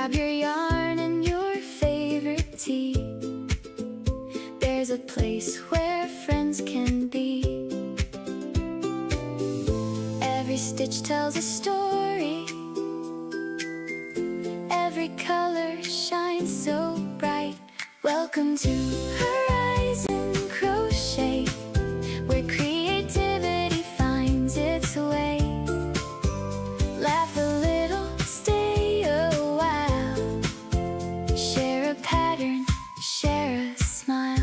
Grab your yarn and your favorite tea. There's a place where friends can be. Every stitch tells a story. Every color shines so bright. Welcome to Horizon Crochet, where creativity finds its way. Laugh a little, stay a while. Share a pattern, share a smile.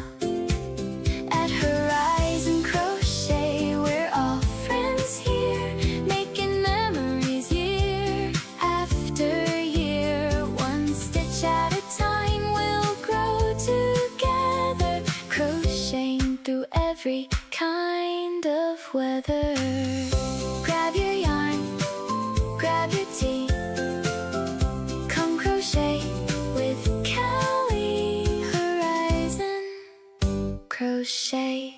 At Horizon Crochet, we're all friends here, making memories year after year. One stitch at a time, we'll grow together, crocheting through every kind of weather. Grab your yarn, grab your tea. Come crochet with Kelly. Horizon Crochet.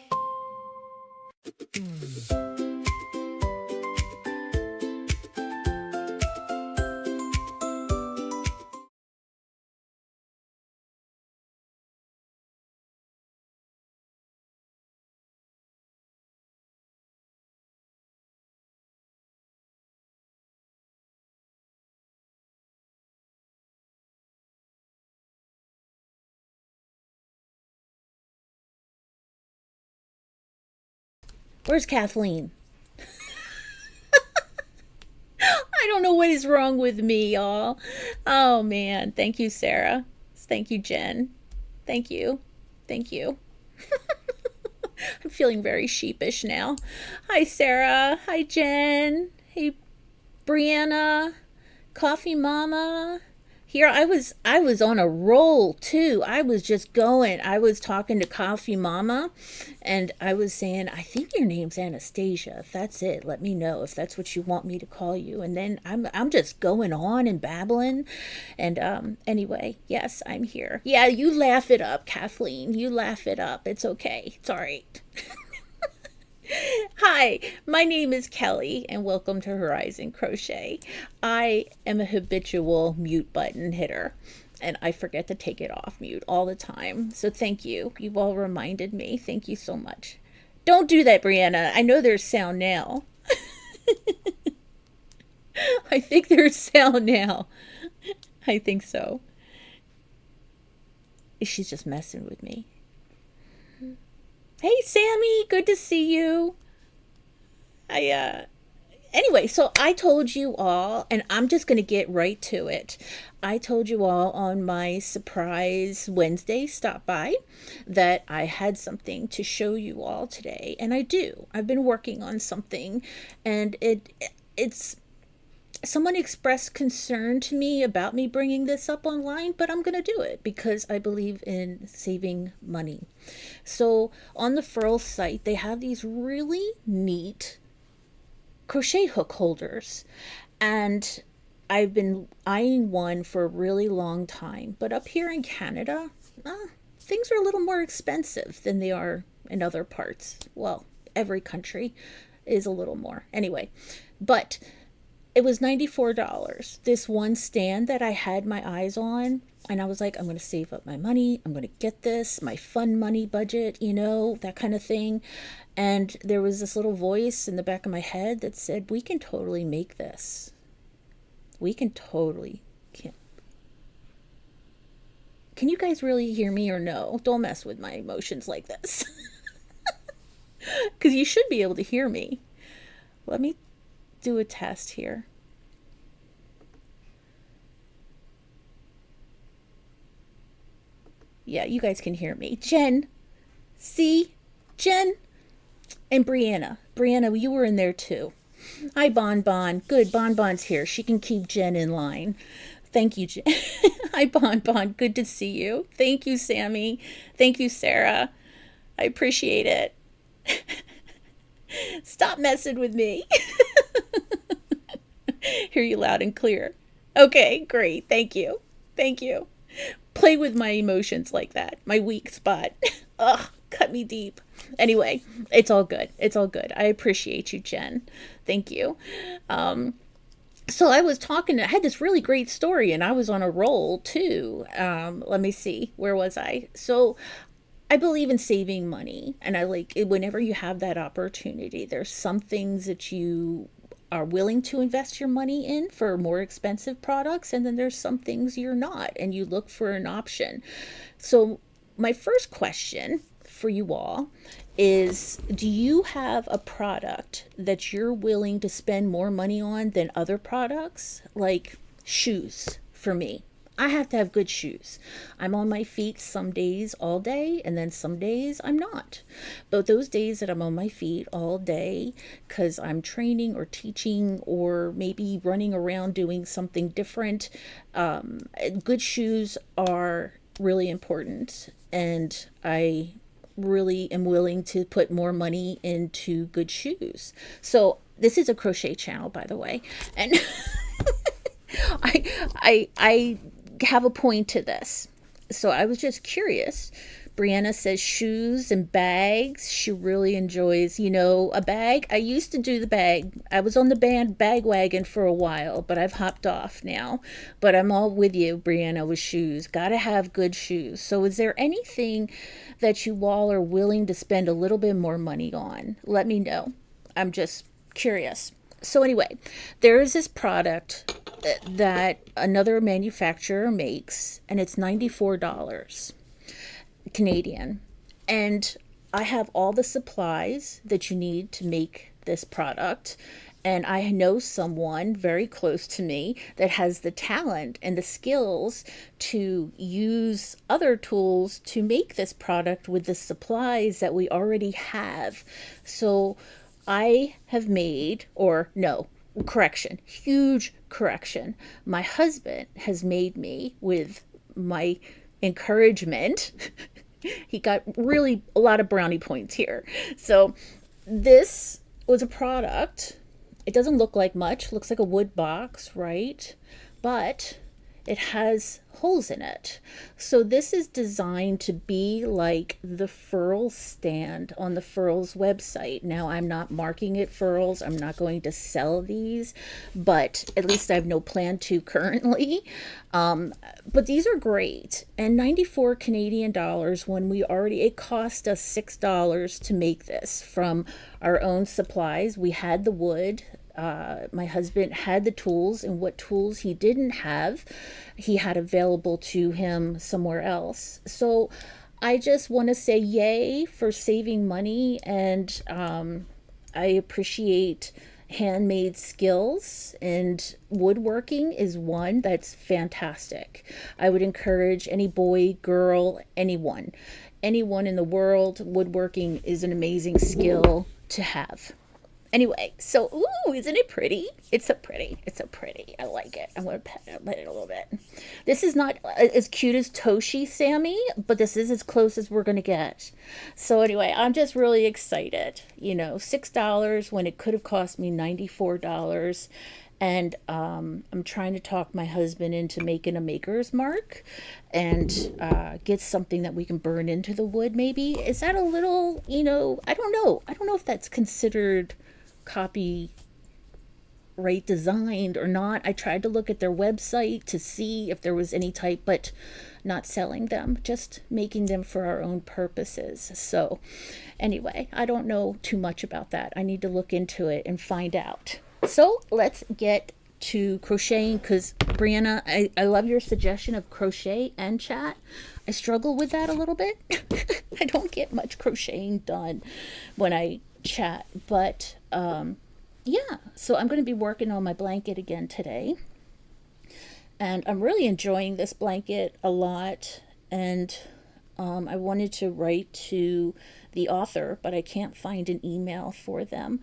Where's Kathleen? I don't know what is wrong with me, y'all. Oh man, thank you, Sarah. Thank you, Jen. Thank you. Thank you. I'm feeling very sheepish now. Hi, Sarah. Hi, Jen. Hey, Brianna. Coffee Mama. Here I was on a roll too. I was just going. I was talking to Coffee Mama and I was saying, I think your name's Anastasia. If that's it, let me know if that's what you want me to call you. And then I'm just going on and babbling. And anyway, yes, I'm here. Yeah, you laugh it up, Kathleen. You laugh it up. It's okay. It's all right. Hi, my name is Kelly and welcome to Horizon Crochet. I am a habitual mute button hitter and I forget to take it off mute all the time. So thank you. You've all reminded me. Thank you so much. Don't do that, Brianna. I know there's sound now. I think there's sound now. I think so. She's just messing with me. Hey, Sammy, good to see you. Anyway, so I told you all, and I'm just going to get right to it. I told you all on my surprise Wednesday stop by that I had something to show you all today, and I do. I've been working on something, and it's someone expressed concern to me about me bringing this up online, but I'm going to do it because I believe in saving money. So on the Furl site, they have these really neat crochet hook holders, and I've been eyeing one for a really long time. But up here in Canada, things are a little more expensive than they are in other parts. Well, every country is a little more. Anyway, but it was $94. This one stand that I had my eyes on, and I was like, I'm going to save up my money. I'm going to get this, my fun money budget, that kind of thing. And there was this little voice in the back of my head that said, we can totally make this. We can totally. Can you guys really hear me or no? Don't mess with my emotions like this. Because you should be able to hear me. Let me do a test here. Yeah, you guys can hear me. Jen, see? Jen and Brianna. Brianna, you were in there too. Hi, Bon Bon. Good, Bon Bon's here. She can keep Jen in line. Thank you, Jen. Hi, Bon Bon. Good to see you. Thank you, Sammy. Thank you, Sarah. I appreciate it. Stop messing with me. Hear you loud and clear. Okay, great. Thank you. Thank you. Play with my emotions like that. My weak spot. Ugh, cut me deep. Anyway, it's all good. It's all good. I appreciate you, Jen. Thank you. So I was talking, I had this really great story and I was on a roll too. Let me see, where was I? So I believe in saving money, and I like it whenever you have that opportunity. There's some things that you are willing to invest your money in for more expensive products, and then there's some things you're not, and you look for an option. So, my first question for you all is, do you have a product that you're willing to spend more money on than other products? Like shoes for me. I have to have good shoes. I'm on my feet some days all day, and then some days I'm not. But those days that I'm on my feet all day because I'm training or teaching or maybe running around doing something different, good shoes are really important. And I really am willing to put more money into good shoes. So this is a crochet channel, by the way, and I have a point to this. So I was just curious. Brianna says shoes and bags. She really enjoys, a bag. I used to do the bag. I was on the bag wagon for a while, but I've hopped off now. But I'm all with you, Brianna, with shoes. Gotta have good shoes. So is there anything that you all are willing to spend a little bit more money on? Let me know. I'm just curious. So anyway, there is this product that another manufacturer makes, and it's $94 Canadian. And I have all the supplies that you need to make this product. And I know someone very close to me that has the talent and the skills to use other tools to make this product with the supplies that we already have. So I have made, or no, correction, huge correction. My husband has made me with my encouragement. He got really a lot of brownie points here. So this was a product. It doesn't look like much. Looks like a wood box, right? But it has holes in it. So this is designed to be like the Furls stand on the Furls website. Now I'm not marking it Furls. I'm not going to sell these, but at least I have no plan to currently. But these are great. And 94 Canadian dollars when it cost us $6 to make this from our own supplies. We had the wood. My husband had the tools, and what tools he didn't have, he had available to him somewhere else. So I just want to say yay for saving money, and I appreciate handmade skills, and woodworking is one that's fantastic. I would encourage any boy, girl, anyone in the world. Woodworking is an amazing skill to have. Anyway, so, ooh, isn't it pretty? It's so pretty. I like it. I'm going to pet it a little bit. This is not as cute as Toshi Sammy, but this is as close as we're going to get. So anyway, I'm just really excited. $6 when it could have cost me $94. And I'm trying to talk my husband into making a maker's mark and get something that we can burn into the wood maybe. Is that a little, I don't know. I don't know if that's considered copyright designed or not. I tried to look at their website to see if there was any type, but not selling them, just making them for our own purposes. So anyway, I don't know too much about that. I need to look into it and find out. So let's get to crocheting, because Brianna, I love your suggestion of crochet and chat. I struggle with that a little bit. I don't get much crocheting done when I chat, but yeah, so I'm going to be working on my blanket again today, and I'm really enjoying this blanket a lot. And I wanted to write to the author, but I can't find an email for them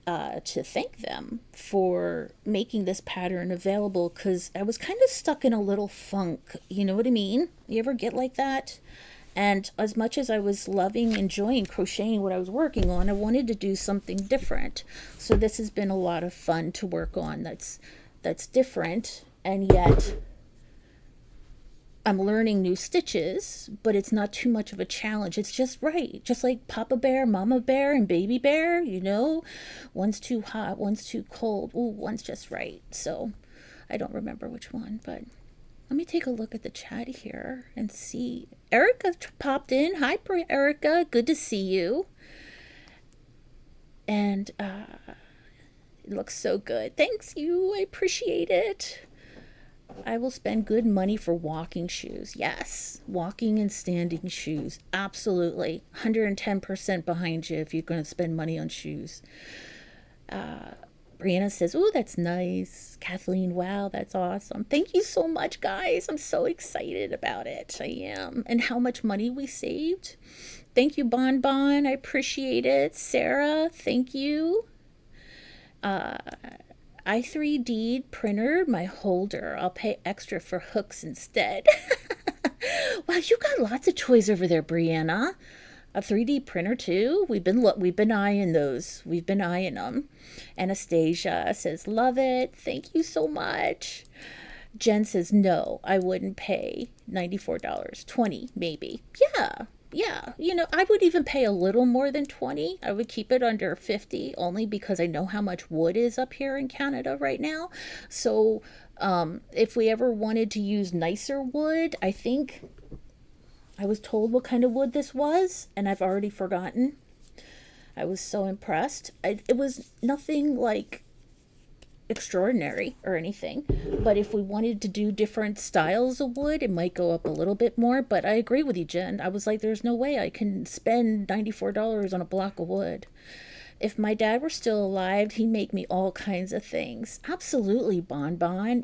to thank them for making this pattern available, because I was kind of stuck in a little funk. You know what I mean? You ever get like that? And as much as I was enjoying crocheting what I was working on, I wanted to do something different. So this has been a lot of fun to work on. That's different, and yet I'm learning new stitches, but it's not too much of a challenge. It's just right. Just like Papa Bear, Mama Bear, and Baby Bear, you know? One's too hot, one's too cold. Ooh, one's just right. So I don't remember which one, but let me take a look at the chat here and see. Erica popped in. Hi, Erica. Good to see you. And it looks so good. Thanks, you. I appreciate it. I will spend good money for walking shoes. Yes, walking and standing shoes. Absolutely. 110% behind you if you're going to spend money on shoes. Brianna says, "Ooh, that's nice." Kathleen, wow, that's awesome. Thank you so much, guys. I'm so excited about it. I am. And how much money we saved. Thank you, Bon Bon. I appreciate it. Sarah, thank you. I 3D'd printer my holder. I'll pay extra for hooks instead. Wow, you got lots of toys over there, Brianna. A 3D printer too. We've been eyeing those. We've been eyeing them. Anastasia says, "Love it. Thank you so much." Jen says, "No, I wouldn't pay $94. 20 maybe." Yeah, I would even pay a little more than 20. I would keep it under 50 only because I know how much wood is up here in Canada right now. So if we ever wanted to use nicer wood, I think I was told what kind of wood this was, and I've already forgotten. I was so impressed. It was nothing like extraordinary or anything, but if we wanted to do different styles of wood, it might go up a little bit more. But I agree with you, Jen. I was like, there's no way I can spend $94 on a block of wood. If my dad were still alive, he'd make me all kinds of things. Absolutely, Bon Bon.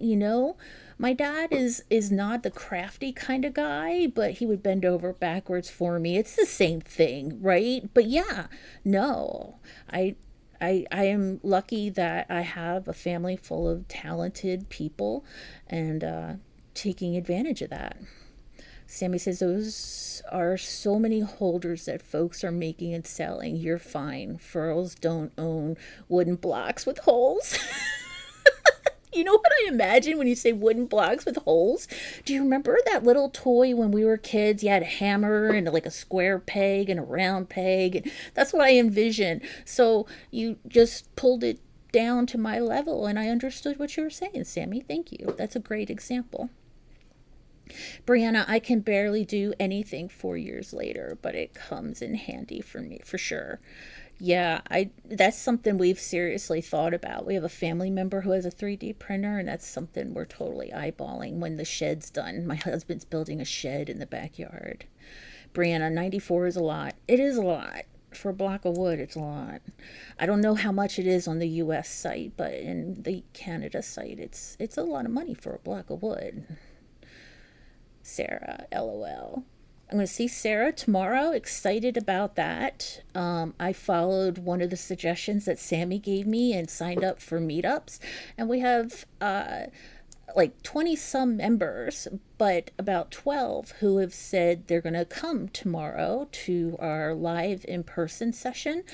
My dad is not the crafty kind of guy, but he would bend over backwards for me. It's the same thing, right? But yeah, no, I am lucky that I have a family full of talented people and taking advantage of that. Sammy says, "Those are so many holders that folks are making and selling. You're fine. Furls don't own wooden blocks with holes." You know what I imagine when you say wooden blocks with holes? Do you remember that little toy when we were kids? You had a hammer and like a square peg and a round peg. And that's what I envision. So you just pulled it down to my level and I understood what you were saying, Sammy. Thank you. That's a great example. Brianna, I can barely do anything 4 years later, but it comes in handy for me, for sure. Yeah, that's something we've seriously thought about. We have a family member who has a 3D printer, and that's something we're totally eyeballing when the shed's done. My husband's building a shed in the backyard. Brianna, 94 is a lot. It is a lot. For a block of wood, it's a lot. I don't know how much it is on the US site, but in the Canada site, it's a lot of money for a block of wood. Sarah, LOL. I'm going to see Sarah tomorrow. Excited about that. I followed one of the suggestions that Sammy gave me and signed up for meetups. And we have like 20 some members, but about 12 who have said they're going to come tomorrow to our live in-person session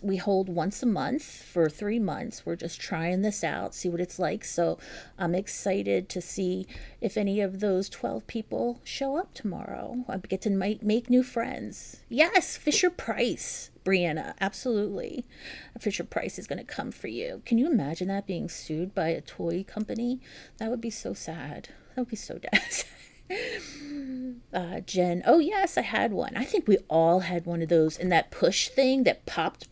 we hold once a month for 3 months. We're just trying this out, see what it's like. So I'm excited to see if any of those 12 people show up tomorrow. I get to make new friends. Yes, Fisher Price. Brianna, absolutely. Fisher Price is going to come for you. Can you imagine that, being sued by a toy company? That would be so sad. That would be so sad. Jen, oh yes, I had one. I think we all had one of those, and that push thing that popped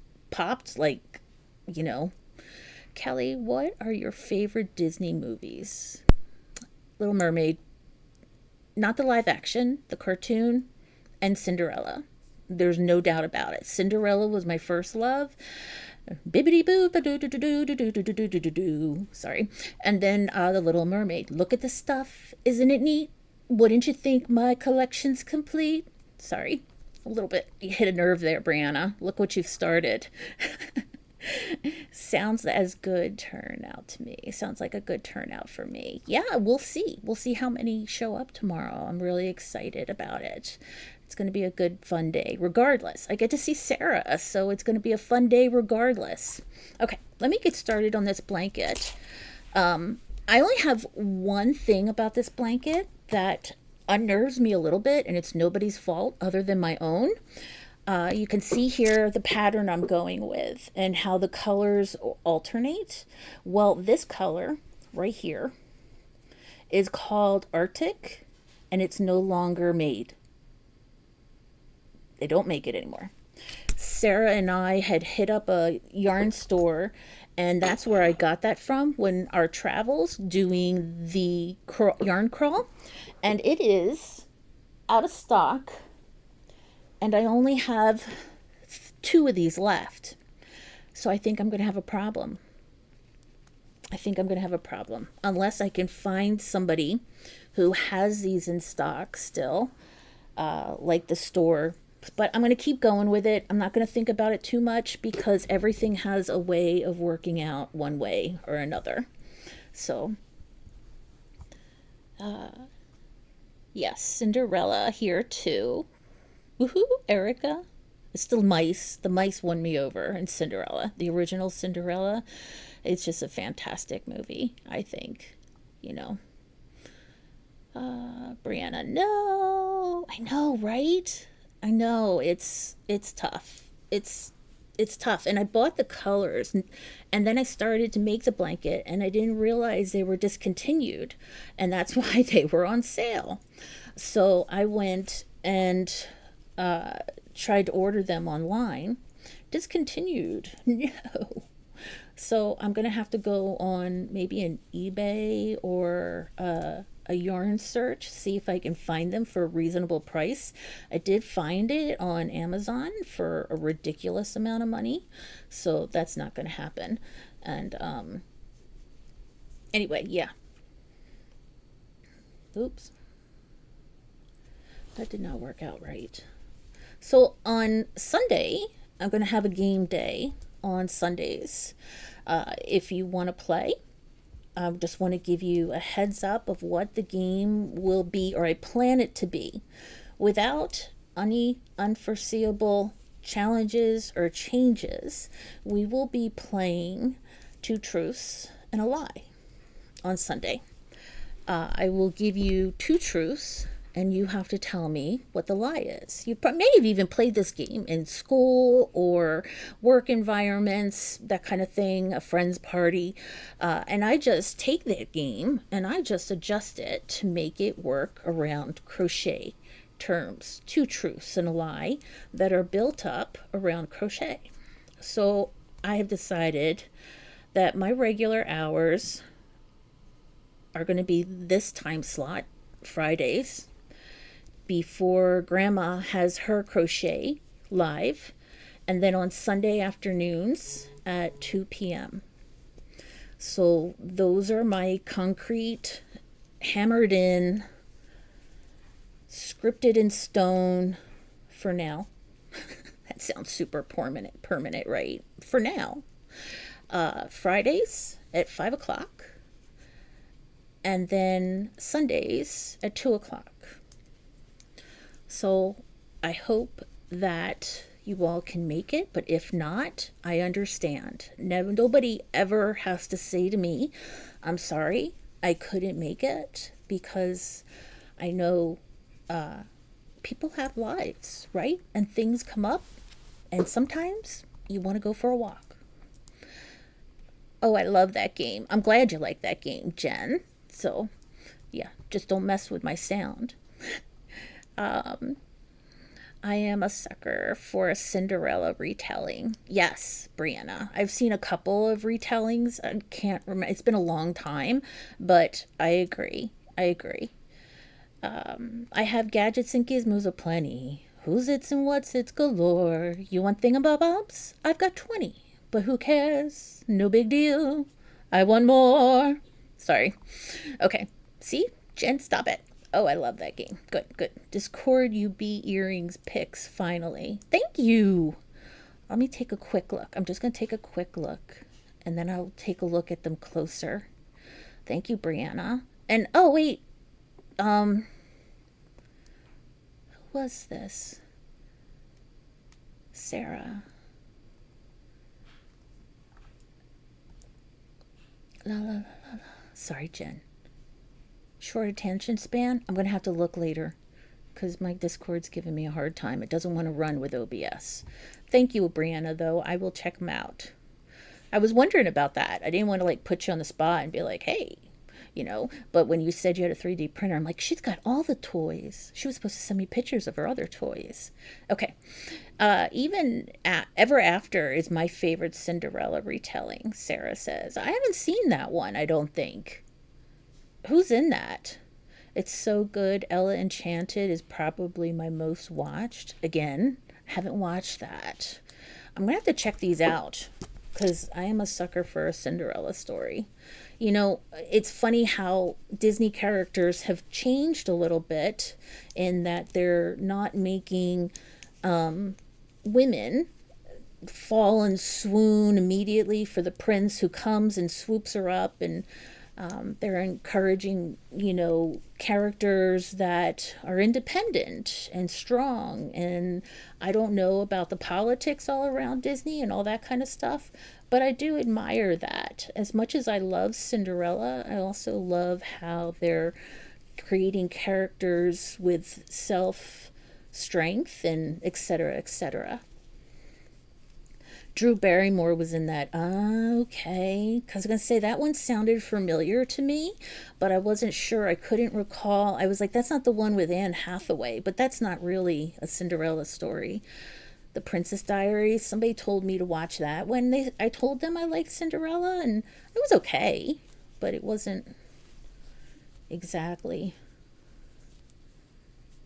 like, Kelly, what are your favorite Disney movies? Little Mermaid, not the live action, the cartoon, and Cinderella. There's no doubt about it. Cinderella was my first love. Bibbidi boo ba doo doo doo doo doo doo doo doo doo doo. Sorry. And then The Little Mermaid. Look at the stuff. Isn't it neat? Wouldn't you think my collection's complete? Sorry. A little bit. You hit a nerve there, Brianna. Look what you've started. Sounds as good turnout to me. Sounds like a good turnout for me. Yeah, we'll see. We'll see how many show up tomorrow. I'm really excited about it. It's going to be a good, fun day, regardless. I get to see Sarah, so it's going to be a fun day regardless. Okay, let me get started on this blanket. I only have one thing about this blanket that unnerves me a little bit, and it's nobody's fault other than my own. You can see here the pattern I'm going with and how the colors alternate. Well, this color right here is called Arctic, and it's no longer made. They don't make it anymore. Sarah and I had hit up a yarn store, and that's where I got that from when our travels doing the yarn crawl. And it is out of stock, and I only have 2 of these left. So I think I'm going to have a problem. I think I'm going to have a problem unless I can find somebody who has these in stock still, like the store. But I'm going to keep going with it. I'm not going to think about it too much because everything has a way of working out one way or another. So, yes, Cinderella here too. Woohoo, Erica. It's the mice. The mice won me over in Cinderella. The original Cinderella. It's just a fantastic movie, I think. You know. Brianna, no. I know, right? I know. It's tough. It's tough. And I bought the colors, and then I started to make the blanket, and I didn't realize they were discontinued, and that's why they were on sale. So I went and tried to order them online. Discontinued. No. So I'm going to have to go on maybe an eBay or a yarn search, see if I can find them for a reasonable price. I did find it on Amazon for a ridiculous amount of money, so that's not going to happen. And anyway, yeah. Oops. That did not work out right. So on Sunday, I'm going to have a game day on Sundays. If you want to play, I just want to give you a heads up of what the game will be, or I plan it to be, without any unforeseeable challenges or changes. We will be playing 2 truths and a lie on Sunday. I will give you 2 truths, and you have to tell me what the lie is. You may have even played this game in school or work environments, that kind of thing, a friend's party. And I just take that game and I just adjust it to make it work around crochet terms. 2 truths and a lie that are built up around crochet. So I have decided that my regular hours are going to be this time slot, Fridays, before Grandma has her crochet live, and then on Sunday afternoons at 2 p.m. So those are my concrete, hammered in, scripted in stone for now. That sounds super permanent, right? For now. Fridays at 5 o'clock, and then Sundays at 2 o'clock. So I hope that you all can make it, but if not, I understand. Nobody ever has to say to me, I'm sorry, I couldn't make it, because I know people have lives, right? And things come up, and sometimes you want to go for a walk. Oh, I love that game. I'm glad you like that game, Jen. So, yeah, just don't mess with my sound. I am a sucker for a Cinderella retelling. Yes, Brianna. I've seen a couple of retellings. I can't remember. It's been a long time, but I agree. I have gadgets and gizmos aplenty. Who's its and what's its galore. You want thingamabobs? I've got 20. But who cares? No big deal. I want more. Sorry. Okay. See? Jen, stop it. Oh, I love that game. Good. Discord UB earrings pics, finally. Thank you. Let me take a quick look. I'm just going to take a quick look, and then I'll take a look at them closer. Thank you, Brianna. And, oh, wait. Who was this? Sarah. La. Sorry, Jen. short attention span. I'm going to have to look later because my Discord's giving me a hard time. It doesn't want to run with OBS. Thank you, Brianna, though. I will check them out. I was wondering about that. I didn't want to like put you on the spot and be like, hey, but when you said you had a 3D printer, I'm like, she's got all the toys. She was supposed to send me pictures of her other toys. Okay. Ever After is my favorite Cinderella retelling, Sarah says. I haven't seen that one, I don't think. Who's in that? It's so good. Ella Enchanted is probably my most watched. Again, I haven't watched that. I'm going to have to check these out because I am a sucker for a Cinderella story. It's funny how Disney characters have changed a little bit in that they're not making women fall and swoon immediately for the prince who comes and swoops her up, and they're encouraging, characters that are independent and strong. And I don't know about the politics all around Disney and all that kind of stuff, but I do admire that. As much as I love Cinderella, I also love how they're creating characters with self strength and etc. etc. Drew Barrymore was in that. Okay. Because I was going to say that one sounded familiar to me, but I wasn't sure. I couldn't recall. I was like, that's not the one with Anne Hathaway, but that's not really a Cinderella story. The Princess Diaries. Somebody told me to watch that when I told them I liked Cinderella, and it was okay, but it wasn't exactly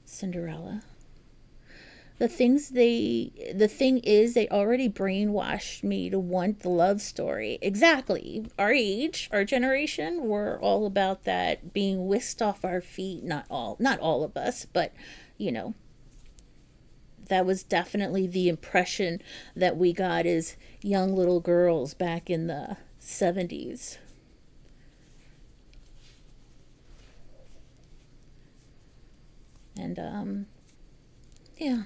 Cinderella. The thing is, they already brainwashed me to want the love story. Exactly. Our age, our generation, we're all about that being whisked off our feet. Not all of us, but that was definitely the impression that we got as young little girls back in the 70s. And yeah.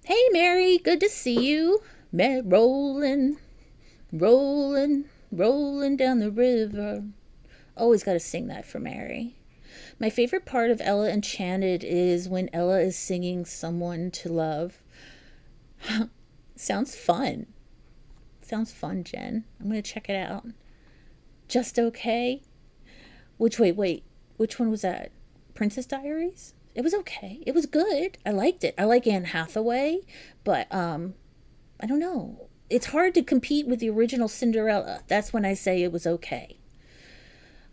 Hey, Mary, good to see you. Rolling, rolling, rolling down the river. Always got to sing that for Mary. My favorite part of Ella Enchanted is when Ella is singing Someone to Love. Sounds fun. Sounds fun, Jen. I'm going to check it out. Just Okay? Wait. Which one was that? Princess Diaries? It was okay. It was good. I liked it. I like Anne Hathaway, but I don't know. It's hard to compete with the original Cinderella. That's when I say it was okay.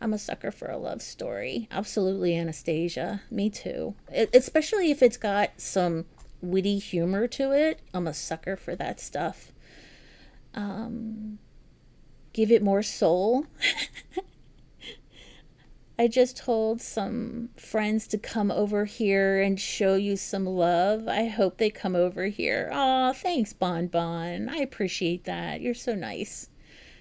I'm a sucker for a love story. Absolutely, Anastasia. Me too. Especially if it's got some witty humor to it. I'm a sucker for that stuff. Give it more soul. I just told some friends to come over here and show you some love. I hope they come over here. Aw, thanks, Bon Bon. I appreciate that. You're so nice.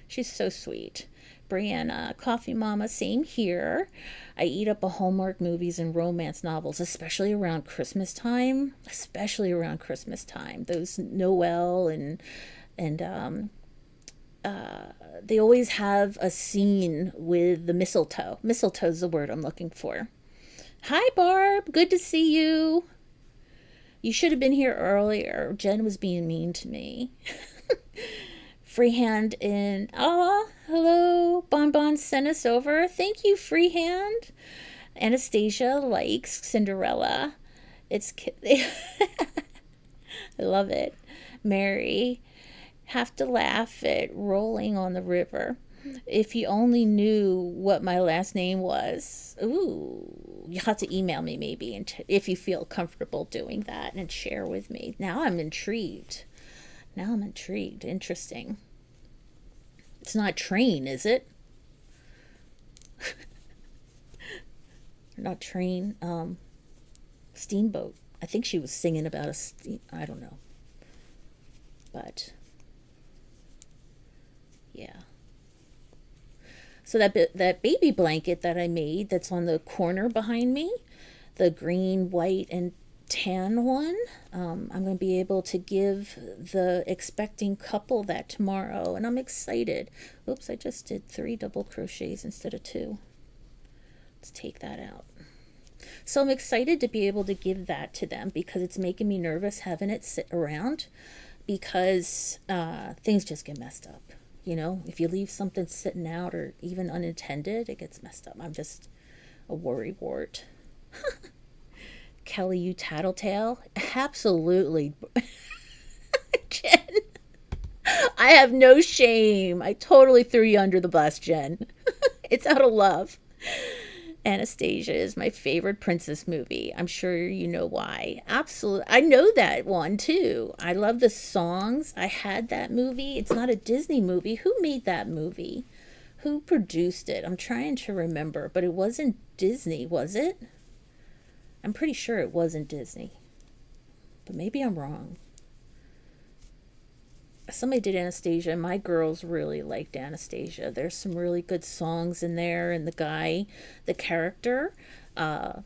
She's so sweet. Brianna, Coffee Mama, same here. I eat up a Hallmark movies and romance novels, especially around Christmas time. Those Noel and they always have a scene with the mistletoe. Mistletoe's the word I'm looking for. Hi, Barb. Good to see you. You should have been here earlier. Jen was being mean to me. Freehand in. Oh, hello. Bon Bon sent us over. Thank you, Freehand. Anastasia likes Cinderella. I love it. Mary. Have to laugh at Rolling on the River. If you only knew what my last name was. Ooh, you have to email me maybe if you feel comfortable doing that and share with me. Now I'm intrigued. Interesting. It's not train, is it? Not train. Steamboat. I think she was singing about I don't know. But yeah. So that baby blanket that I made that's on the corner behind me, the green, white, and tan one, I'm going to be able to give the expecting couple that tomorrow, and I'm excited. Oops, I just did 3 double crochets instead of 2. Let's take that out. So I'm excited to be able to give that to them because it's making me nervous having it sit around because things just get messed up. You know, if you leave something sitting out or even unattended, it gets messed up. I'm just a worry wart. Kelly, you tattletale? Absolutely. Jen, I have no shame. I totally threw you under the bus, Jen. It's out of love. Anastasia is my favorite princess movie. I'm sure you know why. Absolutely. I know that one too. I love the songs. I had that movie. It's not a Disney movie. Who made that movie? Who produced it? I'm trying to remember, but it wasn't Disney, was it? I'm pretty sure it wasn't Disney. But maybe I'm wrong. Somebody did Anastasia, and my girls really liked Anastasia. There's some really good songs in there, and the guy, the character, Bruton.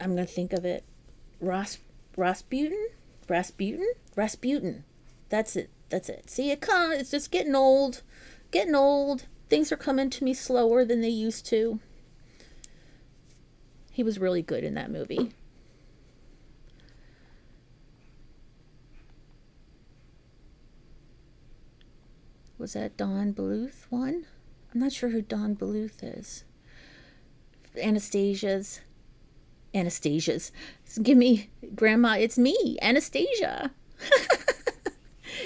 I'm gonna think of it. Rasputin. That's it. That's it. See, it's just getting old. Getting old. Things are coming to me slower than they used to. He was really good in that movie. Was that Don Bluth one? I'm not sure who Don Bluth is. Anastasia's. Give me, Grandma, it's me, Anastasia.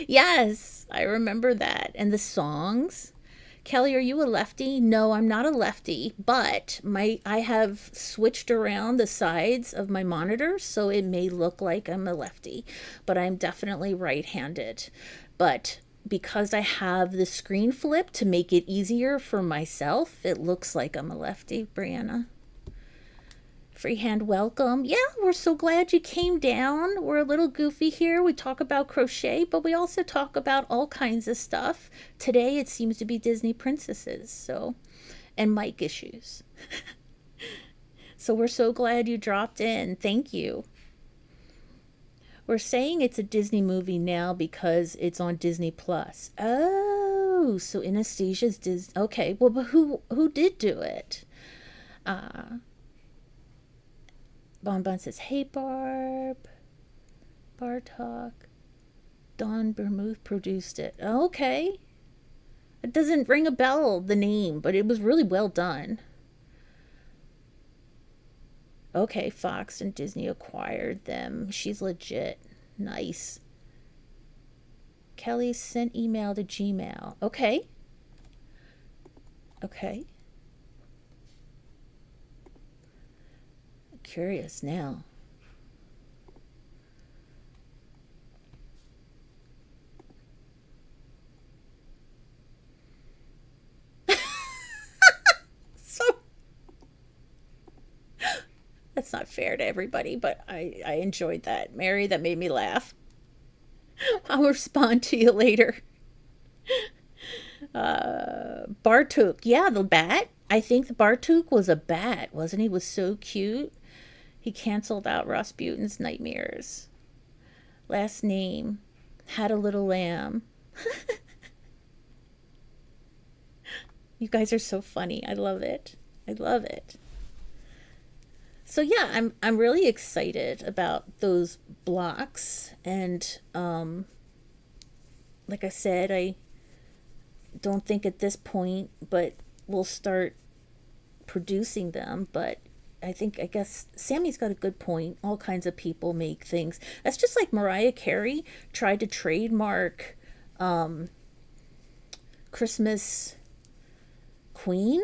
Yes, I remember that. And the songs. Kelly, are you a lefty? No, I'm not a lefty, but I have switched around the sides of my monitor, so it may look like I'm a lefty, but I'm definitely right-handed. But because I have the screen flip to make it easier for myself, it looks like I'm a lefty, Brianna. Freehand, welcome. Yeah, we're so glad you came down. We're a little goofy here. We talk about crochet, but we also talk about all kinds of stuff. Today it seems to be Disney princesses, and mic issues. So we're so glad you dropped in. Thank you. We're saying it's a Disney movie now because it's on Disney Plus. Oh, so Anastasia's Disney. Okay, well, but who did do it? Bonbon says, hey, Barb. Bartok. Don Bermuth produced it. Okay. It doesn't ring a bell, the name, but it was really well done. Okay, Fox and Disney acquired them. She's legit. Nice. Kelly sent email to Gmail. Okay. Okay. Curious now. So that's not fair to everybody, but I enjoyed that. Mary, that made me laugh. I'll respond to you later. Bartuk. Yeah, the bat. I think the Bartuk was a bat, wasn't he? Was so cute. He canceled out Rasputin's nightmares. Last name. Had a little lamb. You guys are so funny. I love it. I love it. So yeah, I'm really excited about those blocks, and like I said, I don't think at this point, but we'll start producing them. But I guess Sammy's got a good point. All kinds of people make things. That's just like Mariah Carey tried to trademark Christmas Queen,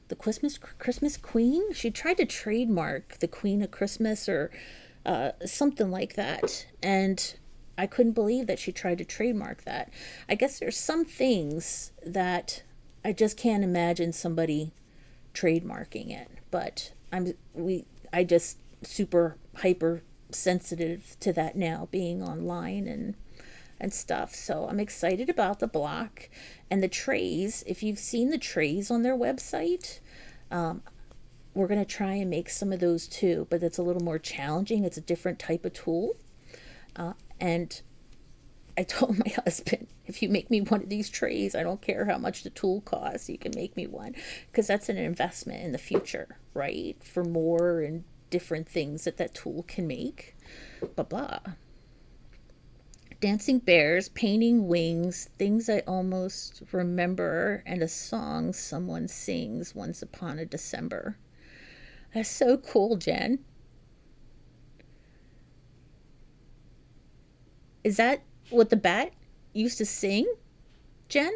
the Christmas Queen. She tried to trademark the Queen of Christmas or something like that, and I couldn't believe that she tried to trademark that. I guess there's some things that I just can't imagine somebody trademarking it, but I just super hyper sensitive to that now, being online and stuff. So I'm excited about the block and the trays. If you've seen the trays on their website, we're going to try and make some of those too, but it's a little more challenging. It's a different type of tool. And I told my husband, If you make me one of these trays, I don't care how much the tool costs, you can make me one. Because that's an investment in the future, right? For more and different things that that tool can make. Blah, blah. Dancing bears, painting wings, things I almost remember, and a song someone sings once upon a December. That's so cool, Jen. Is that what the bat used to sing, Jen?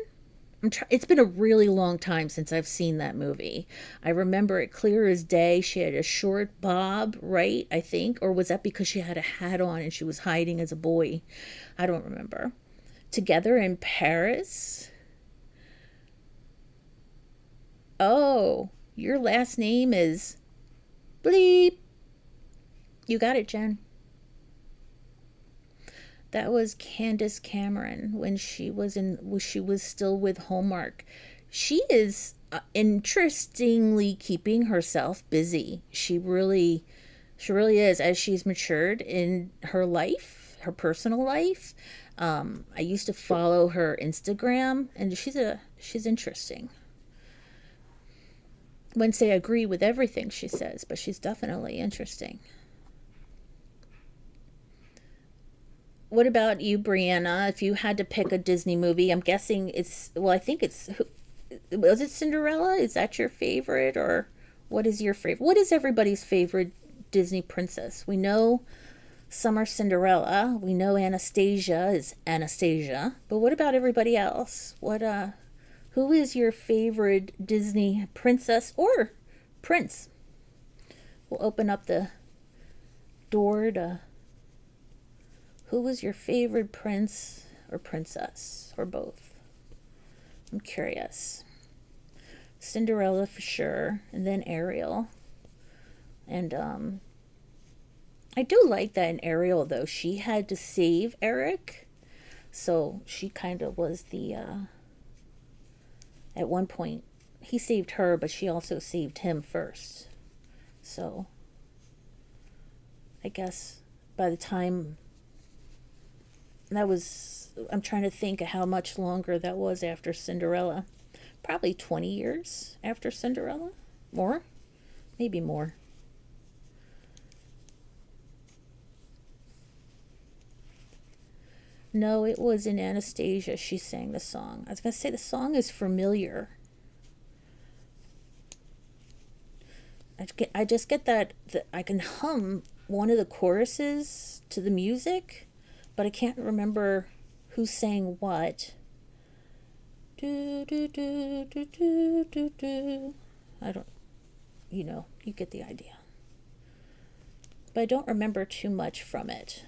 It's been a really long time since I've seen that movie. I remember it clear as day. She had a short bob, right? I think. Or was that because she had a hat on and she was hiding as a boy? I don't remember. Together in Paris? Oh, your last name is Bleep. You got it, Jen. That was Candace Cameron when she was still with Hallmark. She is interestingly keeping herself busy. She really is, as she's matured in her life, her personal life. I used to follow her Instagram, and she's interesting. Wouldn't say I agree with everything she says, but she's definitely interesting. What about you, Brianna? If you had to pick a Disney movie, I'm guessing I think was it Cinderella? Is that your favorite, or what is your favorite? What is everybody's favorite Disney princess? We know some are Cinderella. We know Anastasia is Anastasia. But what about everybody else? Who is your favorite Disney princess or prince? We'll open up the door to who was your favorite prince or princess or both? I'm curious. Cinderella for sure, and then Ariel. And I do like that in Ariel though. She had to save Eric. So she kind of was the at one point he saved her, but she also saved him first. So I guess by the time I'm trying to think of how much longer that was after Cinderella. Probably 20 years after Cinderella. More? Maybe more. No, it was in Anastasia she sang the song. I was going to say the song is familiar. I just get that I can hum one of the choruses to the music, but I can't remember who sang what. Do, do, do, do, do, do, do. I don't, you get the idea. But I don't remember too much from it,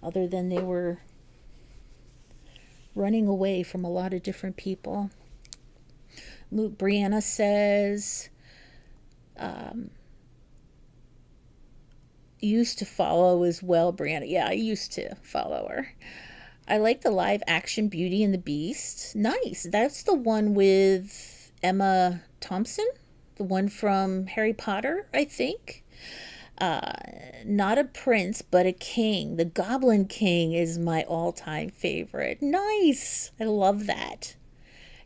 other than they were running away from a lot of different people. Brianna says, used to follow as well, Brianna. Yeah, I used to follow her. I like the live action Beauty and the Beast. Nice. That's the one with Emma Thompson, the one from Harry Potter, I think. Not a prince, but a king. The Goblin King is my all-time favorite. Nice. I love that.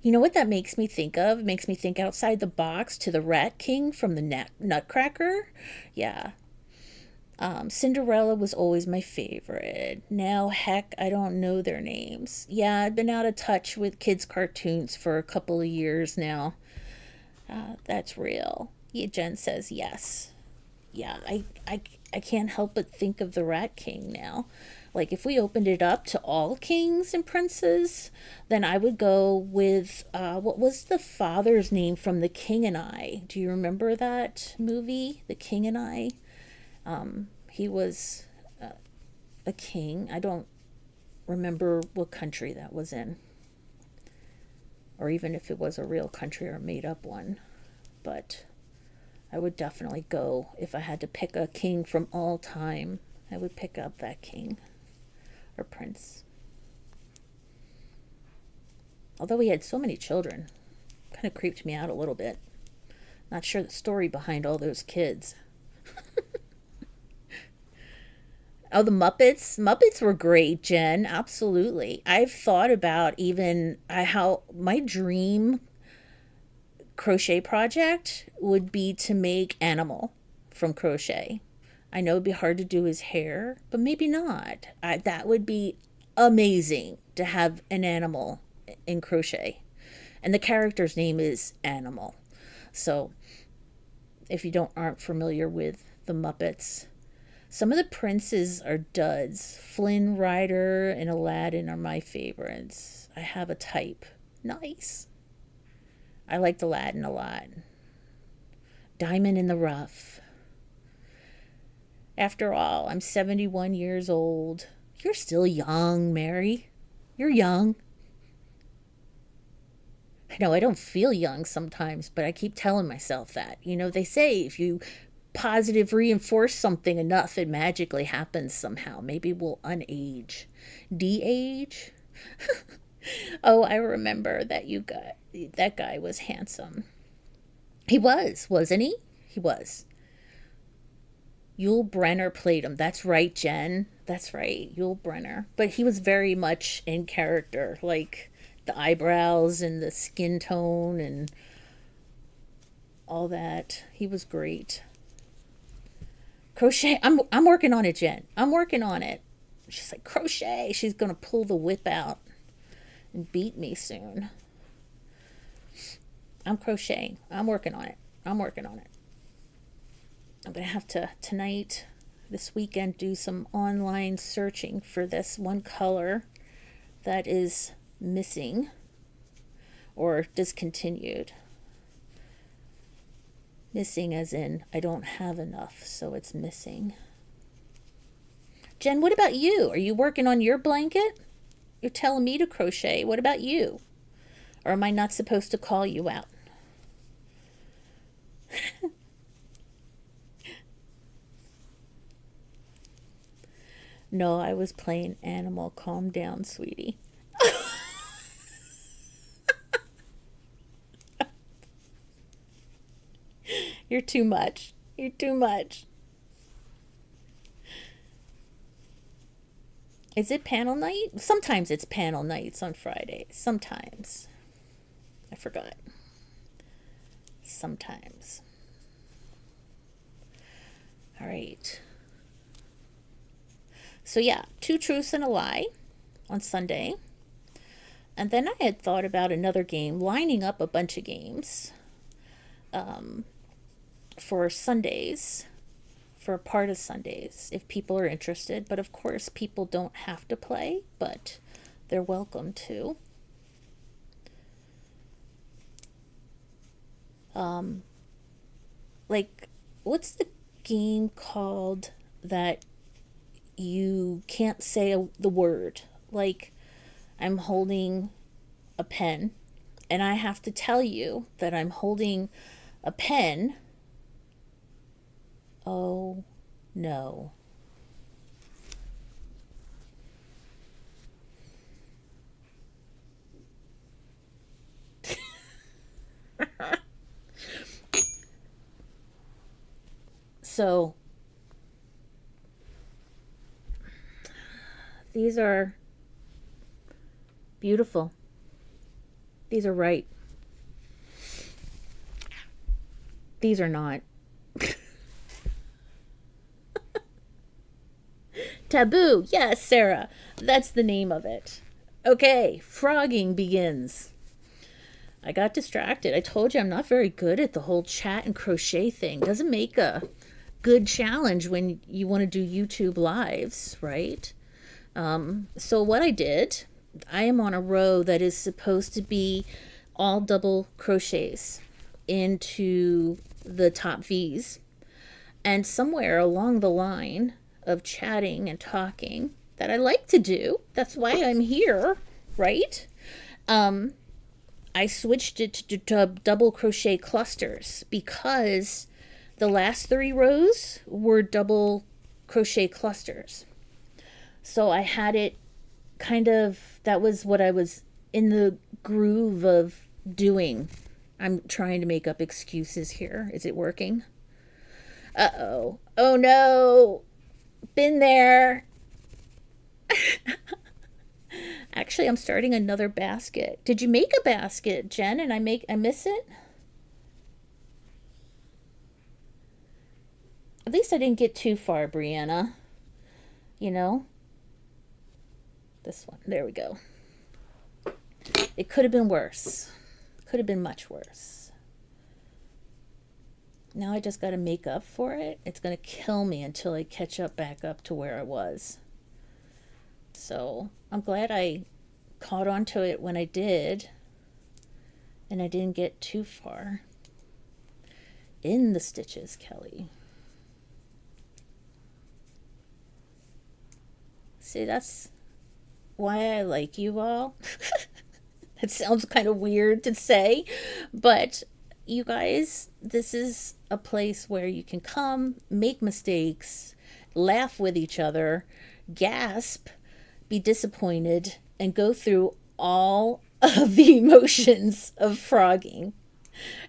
You know what that makes me think of? It makes me think outside the box to the Rat King from the Nutcracker. Yeah. Cinderella was always my favorite. Now, heck, I don't know their names. Yeah, I've been out of touch with kids' cartoons for a couple of years now. That's real. Yeah, Jen says yes. Yeah, I can't help but think of the Rat King now. Like, if we opened it up to all kings and princes, then I would go with, what was the father's name from The King and I? Do you remember that movie, The King and I? He was a king. I don't remember what country that was in, or even if it was a real country or a made up one. But I would definitely go, if I had to pick a king from all time, I would pick up that king or prince. Although he had so many children, kind of creeped me out a little bit. Not sure the story behind all those kids. Oh, the Muppets. Muppets were great, Jen. Absolutely. I've thought about even how my dream crochet project would be to make Animal from crochet. I know it'd be hard to do his hair, but maybe not. That would be amazing to have an animal in crochet. And the character's name is Animal. So if you don't aren't familiar with the Muppets, some of the princes are duds. Flynn Rider and Aladdin are my favorites. I have a type. Nice. I liked Aladdin a lot. Diamond in the Rough. After all, I'm 71 years old. You're still young, Mary. You're young. I know I don't feel young sometimes, but I keep telling myself that. You know, they say if you positive reinforce something enough, it magically happens somehow. Maybe we'll unage. De-age? Oh, I remember that guy was handsome. He was, wasn't he? He was. Yul Brenner played him. That's right, Jen. That's right, Yul Brenner. But he was very much in character, like the eyebrows and the skin tone and all that. He was great. Crochet. I'm working on it, Jen. I'm working on it. She's like, crochet. She's gonna pull the whip out and beat me soon. I'm crocheting. I'm working on it. I'm working on it. I'm gonna have to tonight, this weekend, do some online searching for this one color that is missing or discontinued. Missing as in I don't have enough, so it's missing. Jen, what about you? Are you working on your blanket? You're telling me to crochet. What about you? Or am I not supposed to call you out? No, I was playing Animal. Calm down, sweetie. You're too much. You're too much. Is it panel night? Sometimes it's panel nights on Fridays. Sometimes. I forgot. Sometimes. All right. So, yeah, two truths and a lie on Sunday. And then I had thought about another game, lining up a bunch of games for Sundays, for a part of Sundays, if people are interested. But of course, people don't have to play, but they're welcome to. Like, what's the game called that you can't say the word? Like, I'm holding a pen, and I have to tell you that I'm holding a pen. Oh, no. So, these are beautiful. These are right. These are not. Taboo. Yes, Sarah. That's the name of it. Okay, frogging begins. I got distracted. I told you I'm not very good at the whole chat and crochet thing. Doesn't make a good challenge when you want to do YouTube lives, right? So what I did, I am on a row that is supposed to be all double crochets into the top V's. And somewhere along the line of chatting and talking that I like to do, that's why I'm here, right? I switched it to double crochet clusters because the last 3 rows were double crochet clusters. So I had it kind of, that was what I was in the groove of doing. I'm trying to make up excuses here. Is it working? Uh-oh. Oh no. Been there. Actually, I'm starting another basket. Did you make a basket, Jen? And I miss it? At least I didn't get too far, Brianna. You know? This one. There we go. It could have been worse. Could have been much worse. Now I just got to make up for it. It's going to kill me until I catch up back up to where I was. So I'm glad I caught on to it when I did. And I didn't get too far in the stitches, Kelly. See, that's why I like you all. It sounds kind of weird to say, but you guys, this is a place where you can come, make mistakes, laugh with each other, gasp, be disappointed, and go through all of the emotions of frogging.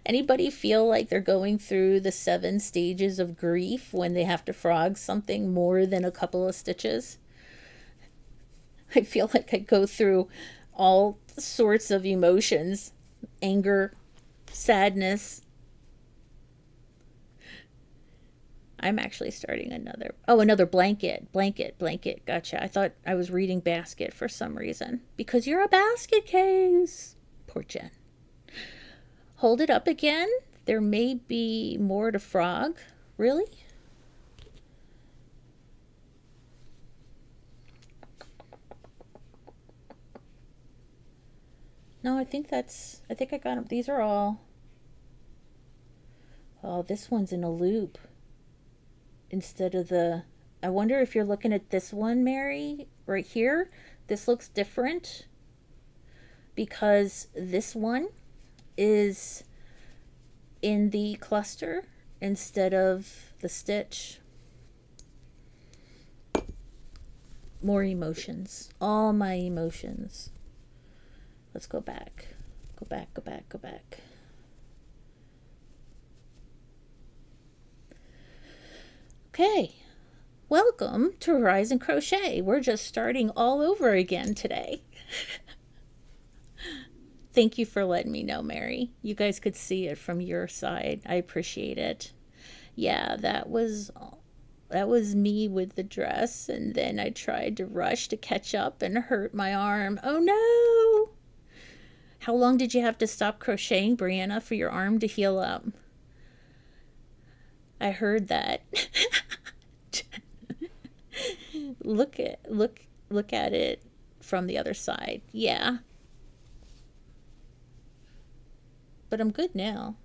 Anybody feel like they're going through the 7 stages of grief when they have to frog something more than a couple of stitches? I feel like I go through all sorts of emotions: anger, sadness. I'm actually starting another blanket. Gotcha. I thought I was reading basket for some reason because you're a basket case. Poor Jen. Hold it up again. There may be more to frog. Really? No, I think I got them. These are all. Oh, this one's in a loop instead of the. I wonder if you're looking at this one, Mary, right here. This looks different because this one is in the cluster instead of the stitch. More emotions. All my emotions. Let's go back. Go back. Okay. Welcome to Horizon Crochet. We're just starting all over again today. Thank you for letting me know, Mary. You guys could see it from your side. I appreciate it. Yeah, that was me with the dress, and then I tried to rush to catch up and hurt my arm. Oh no! How long did you have to stop crocheting, Brianna, for your arm to heal up? I heard that. look at it from the other side. Yeah. But I'm good now.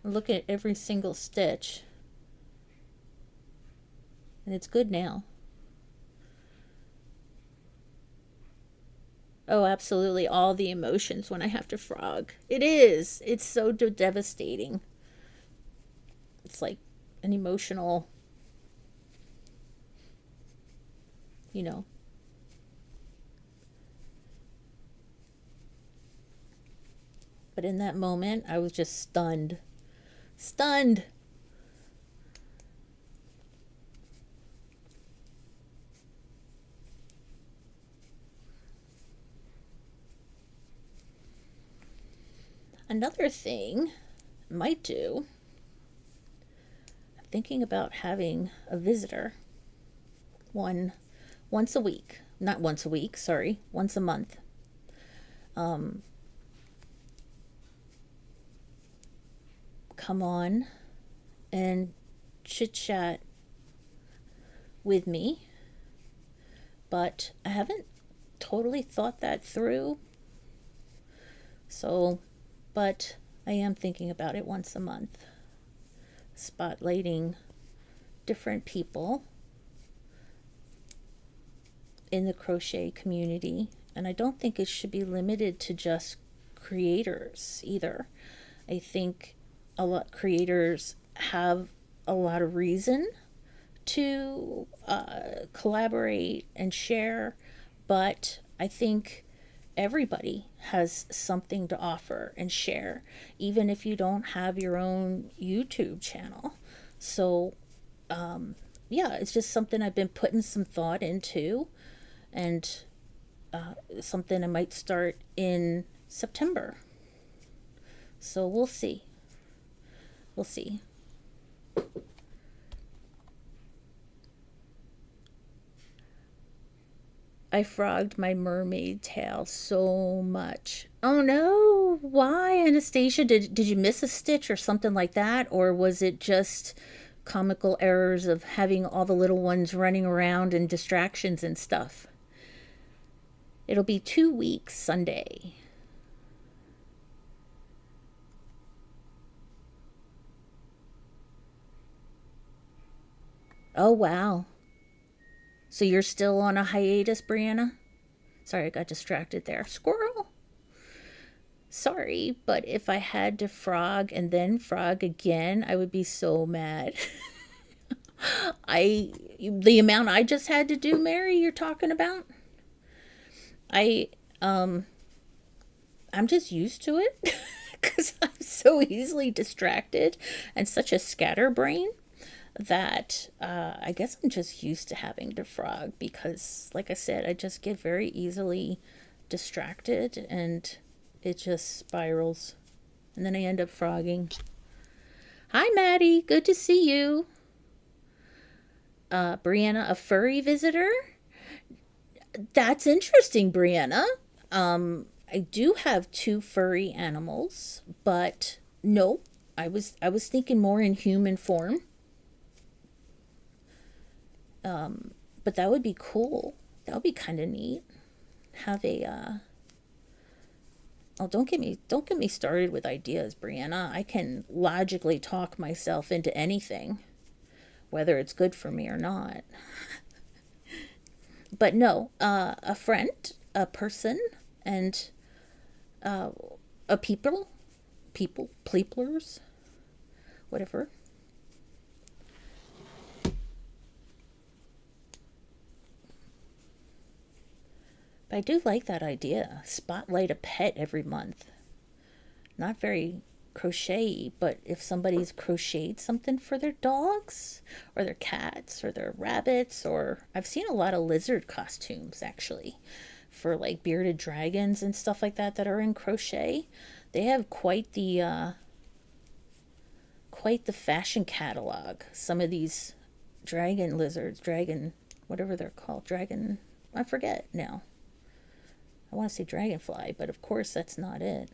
Look at every single stitch. And it's good now. Oh, absolutely. All the emotions when I have to frog. It is. It's so devastating. It's like an emotional, you know. But in that moment, I was just stunned. Stunned. Another thing I might do, I'm thinking about having a visitor once a week. Not once a week, sorry, once a month. Come on and chit chat with me, but I haven't totally thought that through. So, but I am thinking about it once a month, spotlighting different people in the crochet community. And I don't think it should be limited to just creators either. I think a lot creators have a lot of reason to collaborate and share, but I think everybody has something to offer and share, even if you don't have your own YouTube channel. So, yeah, it's just something I've been putting some thought into, and something I might start in September. So we'll see. We'll see. I frogged my mermaid tail so much. Oh no, why, Anastasia? Did you miss a stitch or something like that? Or was it just comical errors of having all the little ones running around and distractions and stuff? It'll be 2 weeks Sunday. Oh wow. So you're still on a hiatus, Brianna? Sorry, I got distracted there. Squirrel. Sorry, but if I had to frog and then frog again, I would be so mad. I the amount I just had to do, Mary, you're talking about? I I'm just used to it cuz I'm so easily distracted and such a scatterbrain that I guess I'm just used to having to frog because, like I said, I just get very easily distracted and it just spirals. And then I end up frogging. Hi, Maddie. Good to see you. Brianna, a furry visitor? That's interesting, Brianna. I do have two furry animals, but no, I was thinking more in human form. But that would be cool. That would be kind of neat. Have a oh, don't get me started with ideas, Brianna. I can logically talk myself into anything, whether it's good for me or not. But no, a friend, a person, and uh, a pleeplers, whatever. But I do like that idea. Spotlight a pet every month. Not very crochet, but if somebody's crocheted something for their dogs or their cats or their rabbits, or I've seen a lot of lizard costumes actually for like bearded dragons and stuff like that are in crochet. They have quite the fashion catalog. Some of these dragon lizards, dragon whatever they're called, dragon I forget now. I want to say dragonfly, but of course that's not it.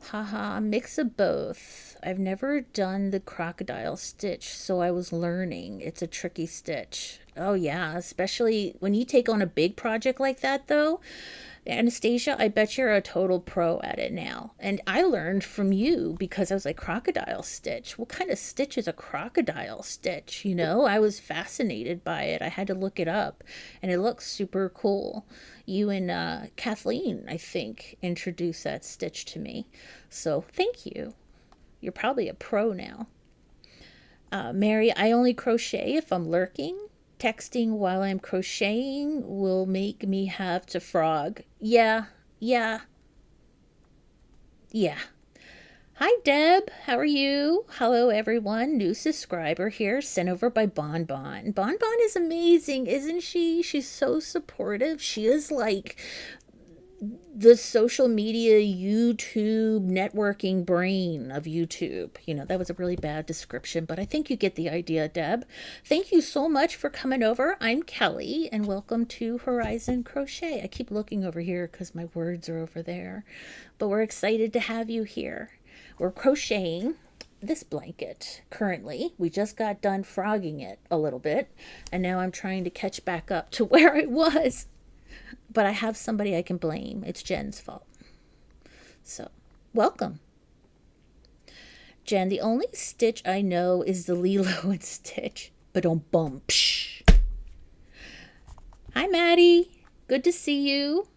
Haha, mix of both. I've never done the crocodile stitch, so I was learning. It's a tricky stitch. Oh, yeah, especially when you take on a big project like that, though. Anastasia, I bet you're a total pro at it now. And I learned from you because I was like, crocodile stitch? What kind of stitch is a crocodile stitch? I was fascinated by it. I had to look it up, and it looks super cool. You and Kathleen, I think, introduced that stitch to me. So thank you. You're probably a pro now. Mary, I only crochet if I'm lurking. Texting while I'm crocheting will make me have to frog. Yeah, yeah, yeah. Hi, Deb. How are you? Hello, everyone. New subscriber here, sent over by Bon Bon. Bon Bon is amazing, isn't she? She's so supportive. She is like the social media YouTube networking brain of YouTube. That was a really bad description, but I think you get the idea, Deb. Thank you so much for coming over. I'm Kelly, and welcome to Horizon Crochet. I keep looking over here because my words are over there, but we're excited to have you here. We're crocheting this blanket currently. We just got done frogging it a little bit, and now I'm trying to catch back up to where I was. But I have somebody I can blame. It's Jen's fault. So, welcome. Jen, the only stitch I know is the Lilo and Stitch. Ba-dum-bum. Psh. Hi, Maddie. Good to see you.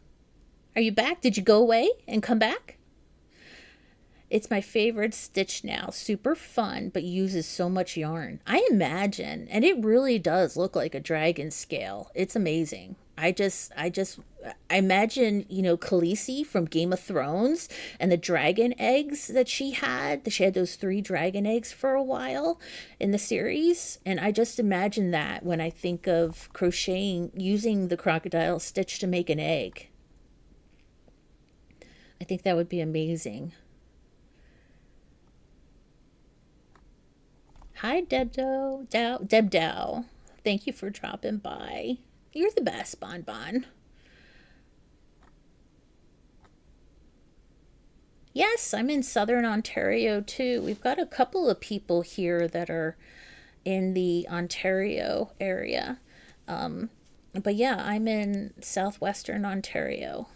Are you back? Did you go away and come back? It's my favorite stitch now. Super fun, but uses so much yarn. I imagine, and it really does look like a dragon scale. It's amazing. I imagine, Khaleesi from Game of Thrones and the dragon eggs that she had. She had those three dragon eggs for a while in the series. And I just imagine that when I think of crocheting, using the crocodile stitch to make an egg. I think that would be amazing. Hi, Deb Dow. Thank you for dropping by. You're the best, Bon Bon. Yes, I'm in southern Ontario too. We've got a couple of people here that are in the Ontario area. Um, but yeah, I'm in southwestern Ontario.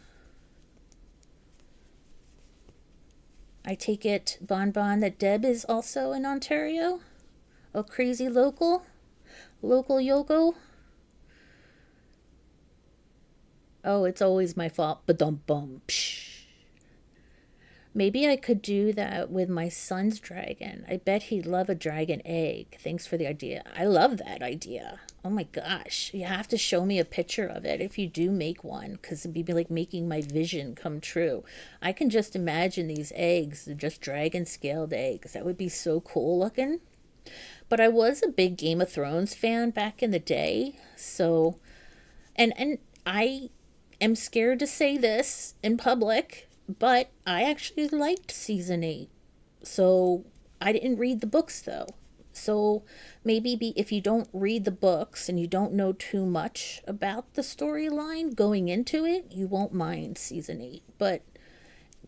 I take it, Bon Bon, that Deb is also in Ontario? A crazy local? Local Yoko? Oh, it's always my fault. Ba-dum bum. Psh. Maybe I could do that with my son's dragon. I bet he'd love a dragon egg. Thanks for the idea. I love that idea. Oh my gosh. You have to show me a picture of it if you do make one, because it'd be like making my vision come true. I can just imagine these eggs, they're just dragon scaled eggs. That would be so cool looking. But I was a big Game of Thrones fan back in the day. So, and I am scared to say this in public, but I actually liked season 8. So I didn't read the books though. So if you don't read the books and you don't know too much about the storyline going into it, you won't mind season 8. But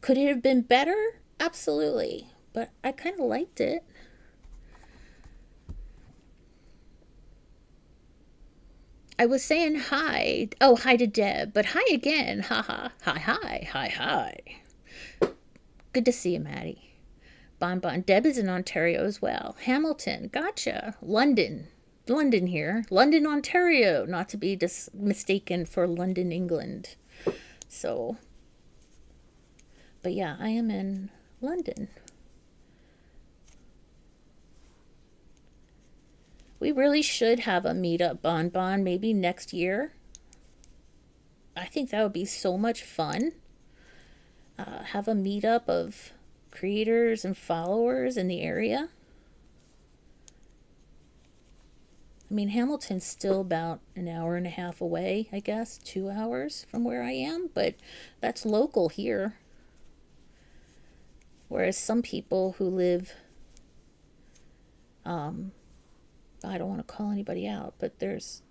could it have been better? Absolutely. But I kind of liked it. I was saying hi. Oh, hi to Deb, but hi again. Ha ha. Hi, hi, hi, hi. Good to see you, Maddie. Bon Bon. Deb is in Ontario as well. Hamilton. Gotcha. London. London here. London, Ontario. Not to be mistaken for London, England. So, but yeah, I am in London. We really should have a meetup, Bon Bon, maybe next year. I think that would be so much fun. Have a meetup of creators and followers in the area. I mean, Hamilton's still about an hour and a half away, I guess, 2 hours from where I am, but that's local here. Whereas some people who live, I don't want to call anybody out, but there's,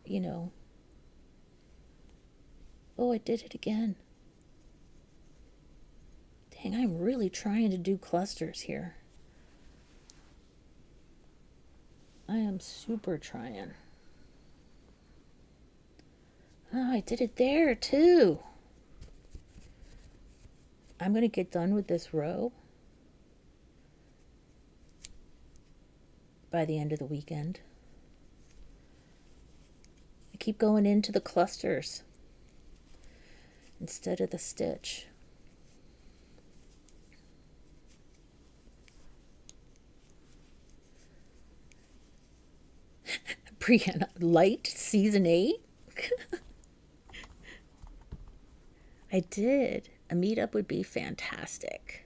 oh, I did it again. Dang, I'm really trying to do clusters here. I am super trying. Oh, I did it there too. I'm going to get done with this row by the end of the weekend. I keep going into the clusters instead of the stitch. Brianna, light season 8? I did. A meetup would be fantastic.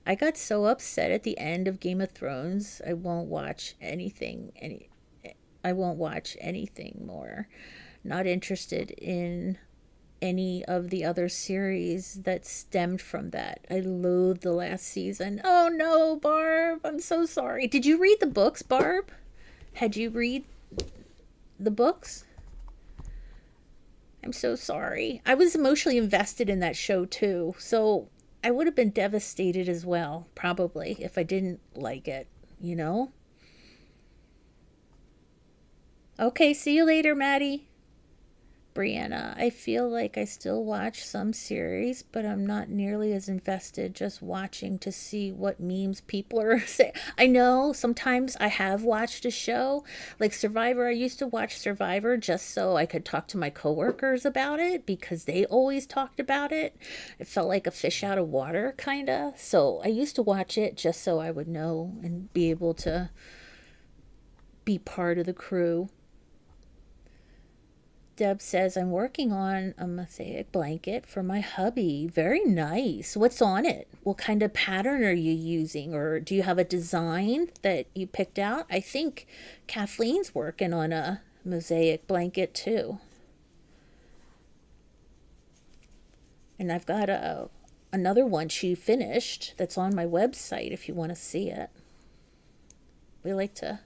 I got so upset at the end of Game of Thrones. I won't watch anything more. Not interested in any of the other series that stemmed from that. I loathed the last season. Oh no, Barb, I'm so sorry. Did you read the books, Barb? Had you read the books? I'm so sorry. I was emotionally invested in that show too, so I would have been devastated as well, probably, if I didn't like it, you know? Okay, see you later, Maddie. Brianna, I feel like I still watch some series, but I'm not nearly as invested just watching to see what memes people are saying. I know sometimes I have watched a show like Survivor. I used to watch Survivor just so I could talk to my coworkers about it because they always talked about it. It felt like a fish out of water, kind of. So I used to watch it just so I would know and be able to be part of the crew. Deb says, I'm working on a mosaic blanket for my hubby. Very nice. What's on it? What kind of pattern are you using? Or do you have a design that you picked out? I think Kathleen's working on a mosaic blanket too. And I've got another one she finished that's on my website if you want to see it. We like to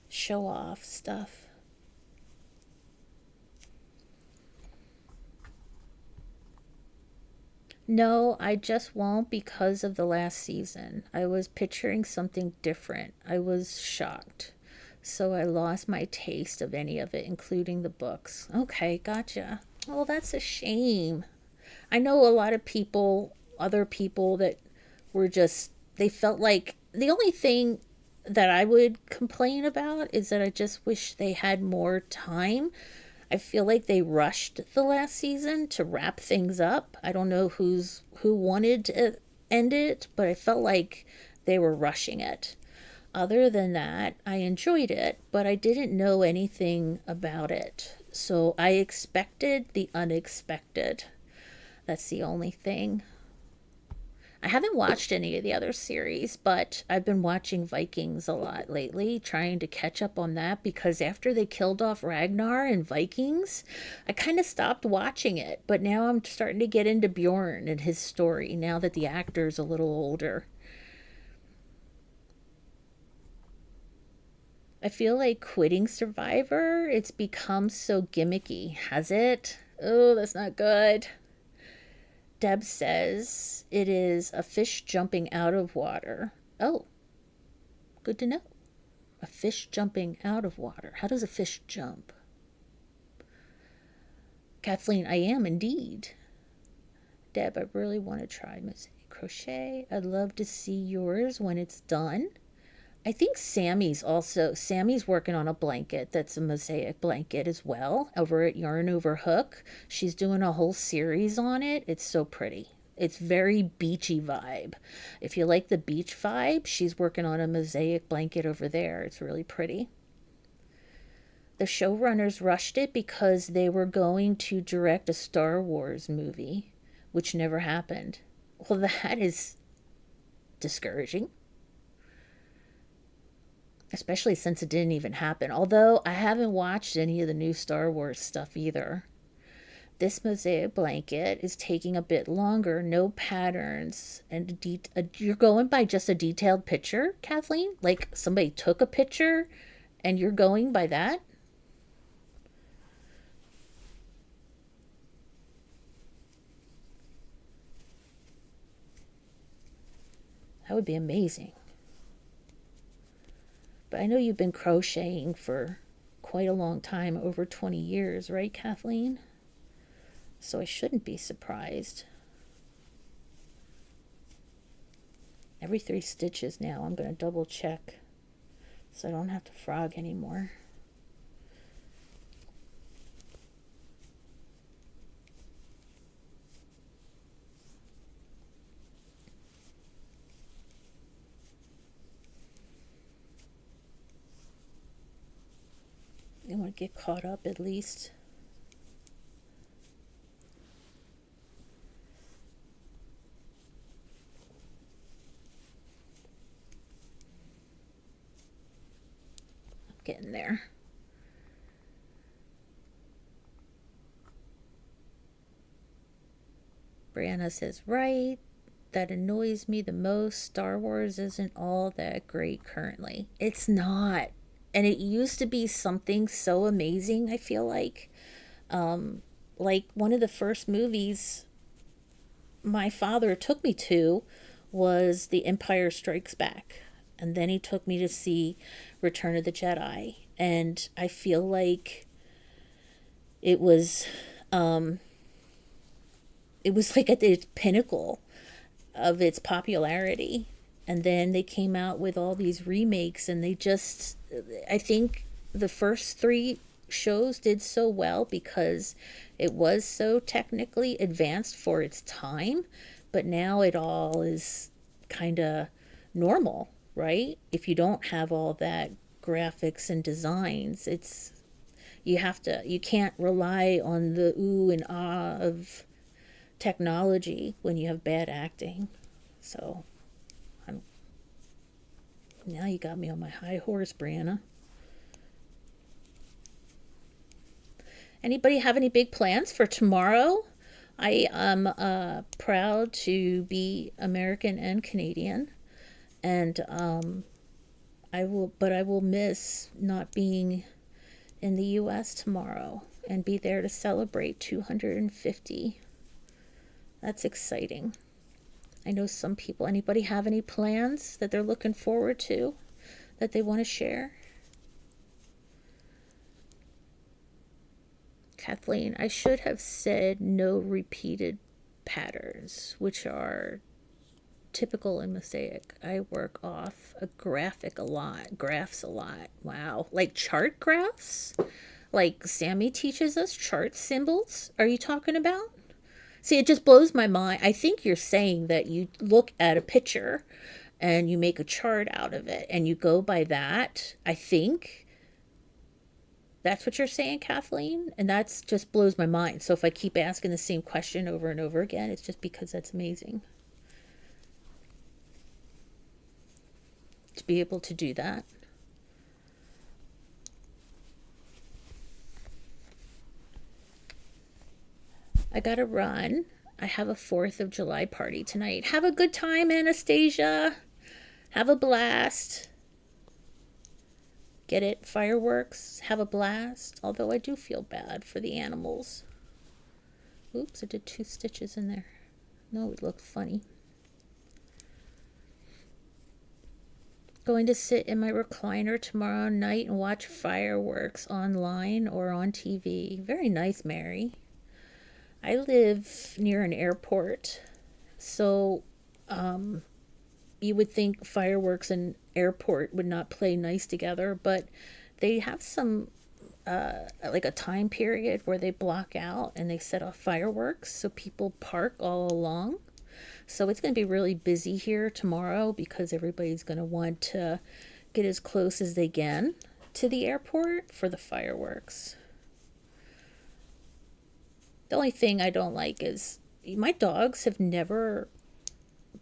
show off stuff. No, I just won't because of the last season. I was picturing something different. I was shocked. So I lost my taste of any of it, including the books. Okay, gotcha. Oh, that's a shame. I know a lot of people, other people that were just, they felt like the only thing that I would complain about is that I just wish they had more time. I feel like they rushed the last season to wrap things up. I don't know who wanted to end it, but I felt like they were rushing it. Other than that, I enjoyed it, but I didn't know anything about it. So I expected the unexpected. That's the only thing. I haven't watched any of the other series, but I've been watching Vikings a lot lately, trying to catch up on that because after they killed off Ragnar in Vikings, I kind of stopped watching it. But now I'm starting to get into Bjorn and his story now that the actor's a little older. I feel like quitting Survivor, it's become so gimmicky, has it? Oh, that's not good. Deb says it is a fish jumping out of water. Oh, good to know. A fish jumping out of water. How does a fish jump? Kathleen, I am indeed. Deb, I really want to try mosaic crochet. I'd love to see yours when it's done. I think Sammy's working on a blanket that's a mosaic blanket as well over at Yarn Over Hook. She's doing a whole series on it. It's so pretty. It's very beachy vibe. If you like the beach vibe, she's working on a mosaic blanket over there. It's really pretty. The showrunners rushed it because they were going to direct a Star Wars movie, which never happened. Well, that is discouraging, especially since it didn't even happen. Although I haven't watched any of the new Star Wars stuff either. This mosaic blanket is taking a bit longer, no patterns, and you're going by just a detailed picture, Kathleen? Like somebody took a picture and you're going by that? That would be amazing. But I know you've been crocheting for quite a long time, over 20 years, right, Kathleen? So I shouldn't be surprised. Every 3 stitches now, I'm going to double check so I don't have to frog anymore. I want to get caught up at least. I'm getting there. Brianna says, right. That annoys me the most. Star Wars isn't all that great currently. It's not. And it used to be something so amazing, I feel like. Like one of the first movies my father took me to was The Empire Strikes Back. And then he took me to see Return of the Jedi. And I feel like it was it was like at its pinnacle of its popularity. And then they came out with all these remakes, and I think the first 3 shows did so well because it was so technically advanced for its time, but now it all is kind of normal, right? If you don't have all that graphics and designs, You can't rely on the ooh and ah of technology when you have bad acting. So I'm, now you got me on my high horse, Brianna. Anybody have any big plans for tomorrow? I am proud to be American and Canadian, and I will miss not being in the U.S. tomorrow and be there to celebrate 250. That's exciting. I know some people. Anybody have any plans that they're looking forward to that they want to share? Kathleen, I should have said no repeated patterns, which are typical in Mosaic. I work off a graphic a lot, graphs a lot. Wow. Like chart graphs? Like Sammy teaches us chart symbols? Are you talking about? See, it just blows my mind. I think you're saying that you look at a picture and you make a chart out of it and you go by that. I think that's what you're saying, Kathleen. And that's just blows my mind. So if I keep asking the same question over and over again, it's just because that's amazing to be able to do that. I gotta run. I have a 4th of July party tonight. Have a good time, Anastasia. Have a blast. Get it? Fireworks. Have a blast. Although I do feel bad for the animals. Oops, I did 2 stitches in there. No, it looked funny. Going to sit in my recliner tomorrow night and watch fireworks online or on TV. Very nice, Mary. I live near an airport, so you would think fireworks and airport would not play nice together, but they have some like a time period where they block out and they set off fireworks, so people park all along. So it's going to be really busy here tomorrow because everybody's going to want to get as close as they can to the airport for the fireworks. The only thing I don't like is my dogs have never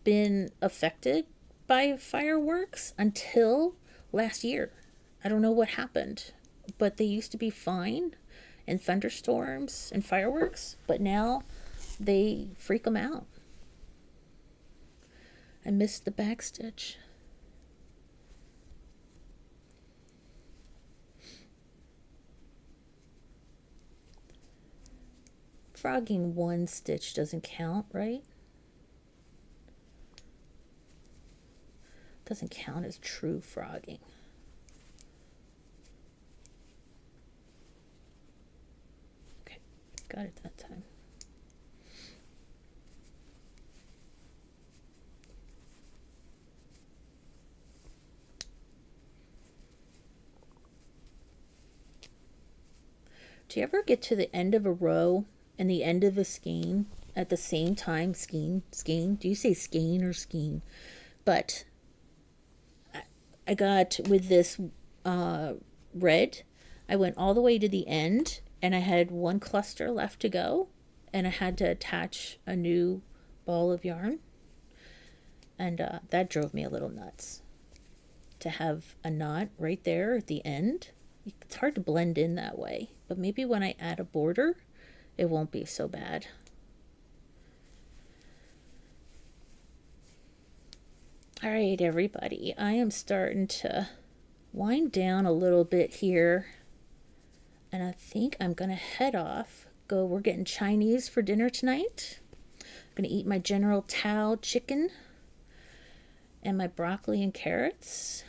been affected by fireworks until last year. I don't know what happened, but they used to be fine in thunderstorms and fireworks, but now they freak them out. I missed the back stitch. Frogging 1 stitch doesn't count, right? Doesn't count as true frogging. Okay, got it that time. Do you ever get to the end of a row and the end of a skein at the same time? Skein? Do you say skein or skein? But I got with this red, I went all the way to the end and I had 1 cluster left to go and I had to attach a new ball of yarn, and that drove me a little nuts to have a knot right there at the end. It's hard to blend in that way, but maybe when I add a border it won't be so bad. All right, everybody, I am starting to wind down a little bit here, and I think I'm gonna head off. We're getting Chinese for dinner tonight. I'm gonna eat my General Tao chicken and my broccoli and carrots,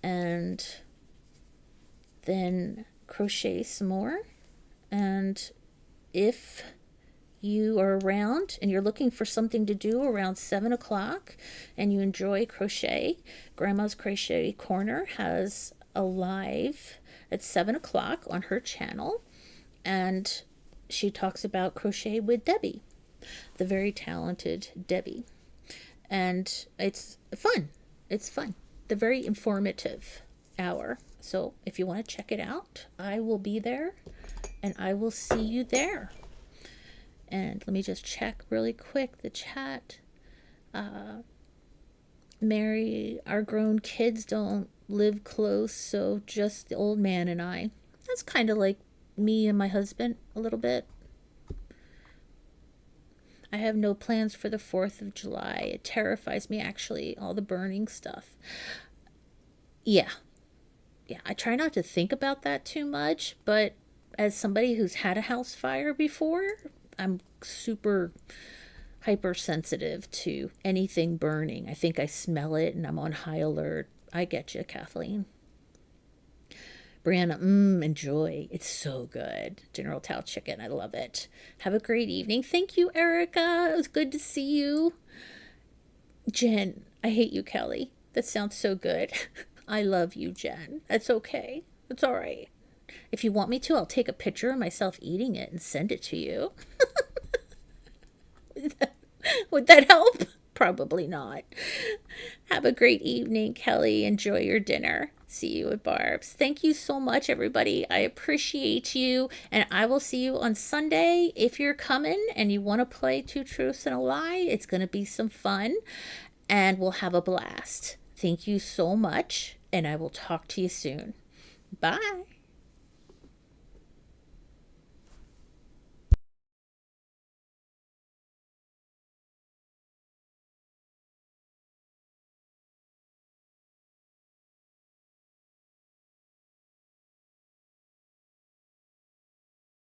and then crochet some more. And if you are around and you're looking for something to do around 7 o'clock and you enjoy crochet, Grandma's Crochet Corner has a live at 7 o'clock on her channel, and she talks about crochet with Debbie, the very talented Debbie, and it's fun. They're very informative, hour. So if you want to check it out, I will be there and I will see you there. And let me just check really quick the chat. Mary, our grown kids don't live close, so just the old man and I. That's kind of like me and my husband a little bit. I have no plans for the 4th of July. It terrifies me, actually, all the burning stuff. Yeah. Yeah, I try not to think about that too much, but as somebody who's had a house fire before, I'm super hypersensitive to anything burning. I think I smell it and I'm on high alert. I get you, Kathleen. Brianna, enjoy. It's so good. General Tao chicken. I love it. Have a great evening. Thank you, Erica. It was good to see you. Jen, I hate you, Kelly. That sounds so good. I love you, Jen. That's okay. It's all right. If you want me to, I'll take a picture of myself eating it and send it to you. Would that help? Probably not. Have a great evening, Kelly. Enjoy your dinner. See you at Barb's. Thank you so much, everybody. I appreciate you. And I will see you on Sunday. If you're coming and you want to play Two Truths and a Lie, it's going to be some fun. And we'll have a blast. Thank you so much. And I will talk to you soon. Bye.